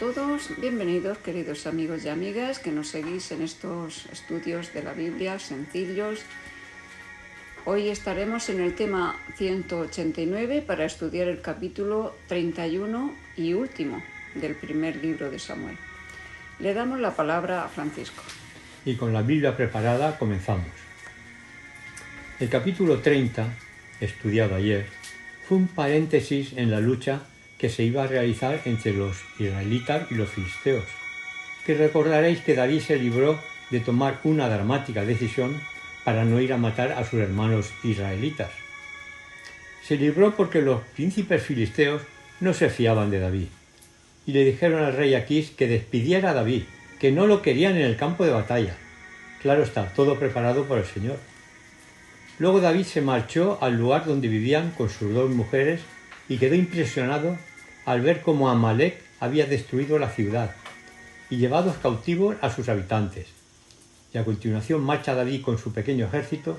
todos, bienvenidos queridos amigos y amigas que nos seguís en estos estudios de la Biblia sencillos. Hoy estaremos en el tema 189 para estudiar el capítulo 31 y último del primer libro de Samuel. Le damos la palabra a Francisco. Y con la Biblia preparada comenzamos. El capítulo 30, estudiado ayer, fue un paréntesis en la lucha que se iba a realizar entre los israelitas y los filisteos, que recordaréis que David se libró de tomar una dramática decisión para no ir a matar a sus hermanos israelitas. Se libró porque los príncipes filisteos no se fiaban de David, y le dijeron al rey Aquís que despidiera a David, que no lo querían en el campo de batalla. Claro está, todo preparado por el Señor. Luego David se marchó al lugar donde vivían con sus dos mujeres y quedó impresionado al ver cómo Amalek había destruido la ciudad y llevado cautivos a sus habitantes. Y a continuación marcha David con su pequeño ejército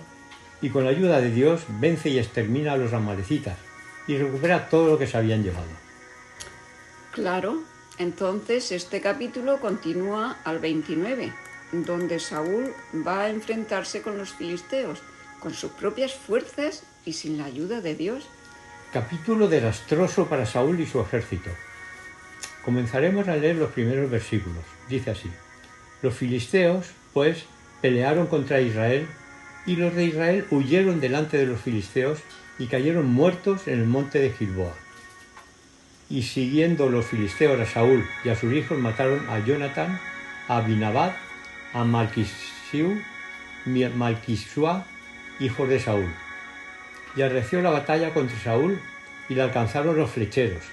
y con la ayuda de Dios vence y extermina a los amalecitas y recupera todo lo que se habían llevado. Claro, entonces este capítulo continúa al 29, donde Saúl va a enfrentarse con los filisteos, con sus propias fuerzas y sin la ayuda de Dios. Capítulo desastroso para Saúl y su ejército. Comenzaremos a leer los primeros versículos. Dice así: Los filisteos, pues, pelearon contra Israel, y los de Israel huyeron delante de los filisteos y cayeron muertos en el monte de Gilboa. Y siguiendo los filisteos a Saúl y a sus hijos, mataron a Jonatán, a Abinadab, a Malquisua, hijos de Saúl. Y arreció la batalla contra Saúl, y le alcanzaron los flecheros,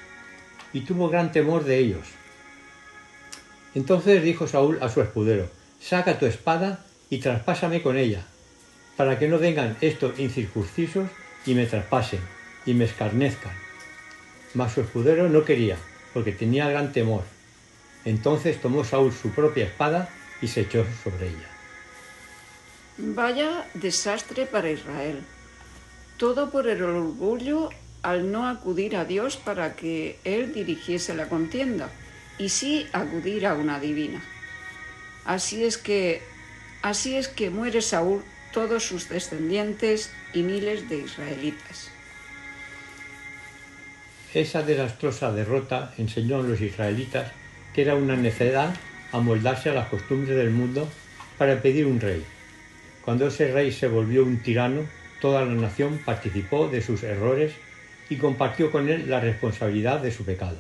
y tuvo gran temor de ellos. Entonces dijo Saúl a su escudero: Saca tu espada y traspásame con ella, para que no vengan estos incircuncisos y me traspasen, y me escarnezcan. Mas su escudero no quería, porque tenía gran temor. Entonces tomó Saúl su propia espada y se echó sobre ella. Vaya desastre para Israel. Todo por el orgullo al no acudir a Dios para que Él dirigiese la contienda, y sí acudir a una divina. Así es que muere Saúl, todos sus descendientes y miles de israelitas. Esa desastrosa derrota enseñó a los israelitas que era una necedad amoldarse a las costumbres del mundo para pedir un rey. Cuando ese rey se volvió un tirano, toda la nación participó de sus errores y compartió con él la responsabilidad de su pecado.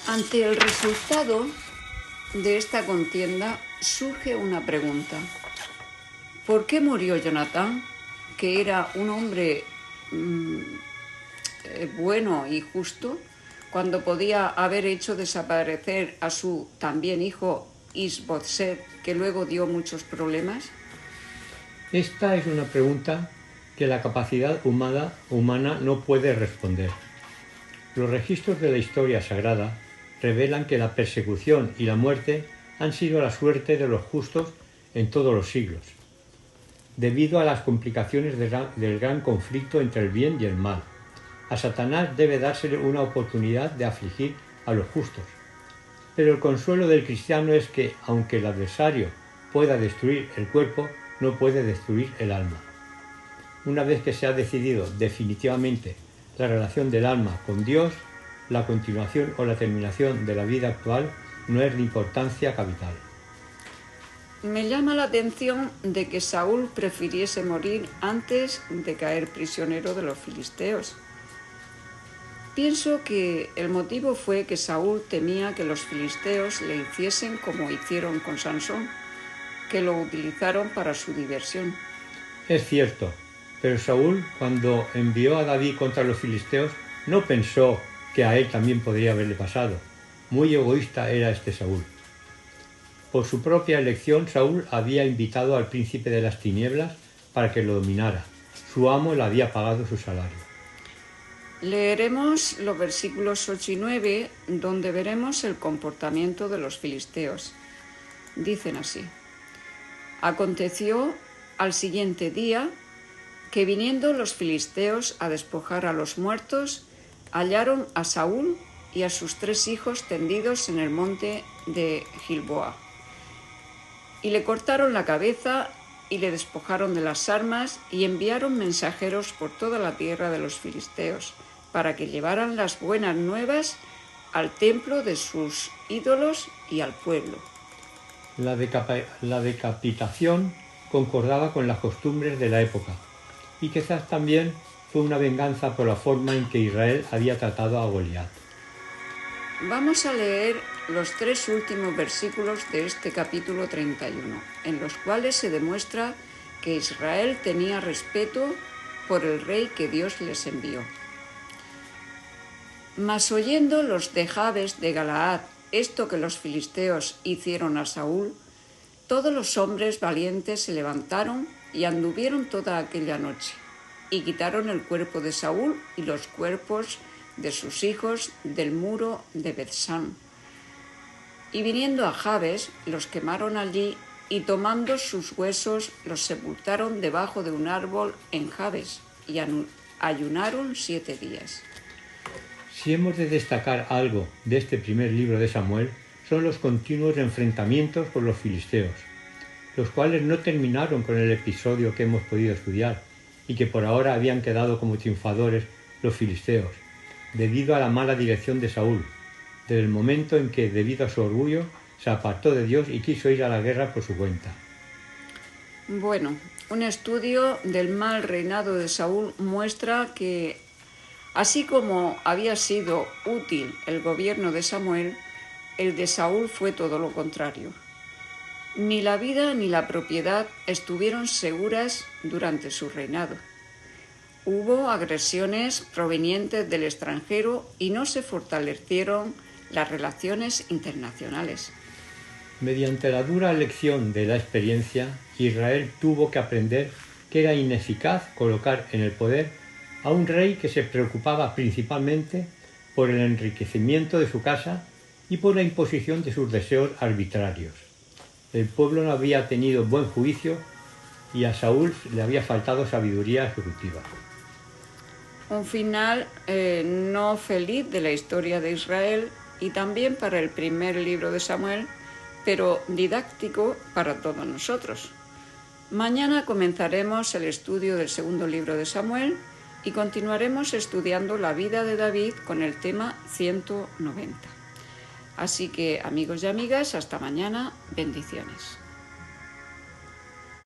Ante el resultado de esta contienda surge una pregunta. ¿Por qué murió Jonatán, que era un hombre bueno y justo, cuando podía haber hecho desaparecer a su también hijo Is-Boseth, que luego dio muchos problemas? Esta es una pregunta que la capacidad humana no puede responder. Los registros de la historia sagrada revelan que la persecución y la muerte han sido la suerte de los justos en todos los siglos, debido a las complicaciones del gran conflicto entre el bien y el mal. A Satanás debe dársele una oportunidad de afligir a los justos, pero el consuelo del cristiano es que, aunque el adversario pueda destruir el cuerpo, no puede destruir el alma. Una vez que se ha decidido definitivamente la relación del alma con Dios, la continuación o la terminación de la vida actual no es de importancia capital. Me llama la atención de que Saúl prefiriese morir antes de caer prisionero de los filisteos. Pienso que el motivo fue que Saúl temía que los filisteos le hiciesen como hicieron con Sansón, que lo utilizaron para su diversión. Es cierto, pero Saúl, cuando envió a David contra los filisteos, no pensó que a él también podría haberle pasado. Muy egoísta era este Saúl. Por su propia elección, Saúl había invitado al príncipe de las tinieblas para que lo dominara. Su amo le había pagado su salario. Leeremos los versículos 8 y 9, donde veremos el comportamiento de los filisteos. Dicen así: Aconteció al siguiente día que, viniendo los filisteos a despojar a los muertos, hallaron a Saúl y a sus 3 hijos tendidos en el monte de Gilboa. Y le cortaron la cabeza y le despojaron de las armas y enviaron mensajeros por toda la tierra de los filisteos para que llevaran las buenas nuevas al templo de sus ídolos y al pueblo. La decapitación concordaba con las costumbres de la época y quizás también fue una venganza por la forma en que Israel había tratado a Goliat. Vamos a leer los 3 últimos versículos de este capítulo 31, en los cuales se demuestra que Israel tenía respeto por el rey que Dios les envió. Mas oyendo los de Jabes de Galaad esto que los filisteos hicieron a Saúl, todos los hombres valientes se levantaron y anduvieron toda aquella noche, y quitaron el cuerpo de Saúl y los cuerpos de sus hijos del muro de Bethsán. Y viniendo a Jabes, los quemaron allí, y tomando sus huesos los sepultaron debajo de un árbol en Jabes, y ayunaron 7 días. Si hemos de destacar algo de este primer libro de Samuel, son los continuos enfrentamientos con los filisteos, los cuales no terminaron con el episodio que hemos podido estudiar, y que por ahora habían quedado como triunfadores los filisteos, debido a la mala dirección de Saúl, desde el momento en que, debido a su orgullo, se apartó de Dios y quiso ir a la guerra por su cuenta. Bueno, un estudio del mal reinado de Saúl muestra que, así como había sido útil el gobierno de Samuel, el de Saúl fue todo lo contrario. Ni la vida ni la propiedad estuvieron seguras durante su reinado. Hubo agresiones provenientes del extranjero y no se fortalecieron las relaciones internacionales. Mediante la dura lección de la experiencia, Israel tuvo que aprender que era ineficaz colocar en el poder a un rey que se preocupaba principalmente por el enriquecimiento de su casa y por la imposición de sus deseos arbitrarios. El pueblo no había tenido buen juicio y a Saúl le había faltado sabiduría ejecutiva. Un final no feliz de la historia de Israel y también para el primer libro de Samuel, pero didáctico para todos nosotros. Mañana comenzaremos el estudio del segundo libro de Samuel y continuaremos estudiando la vida de David con el tema 190. Así que, amigos y amigas, hasta mañana. Bendiciones.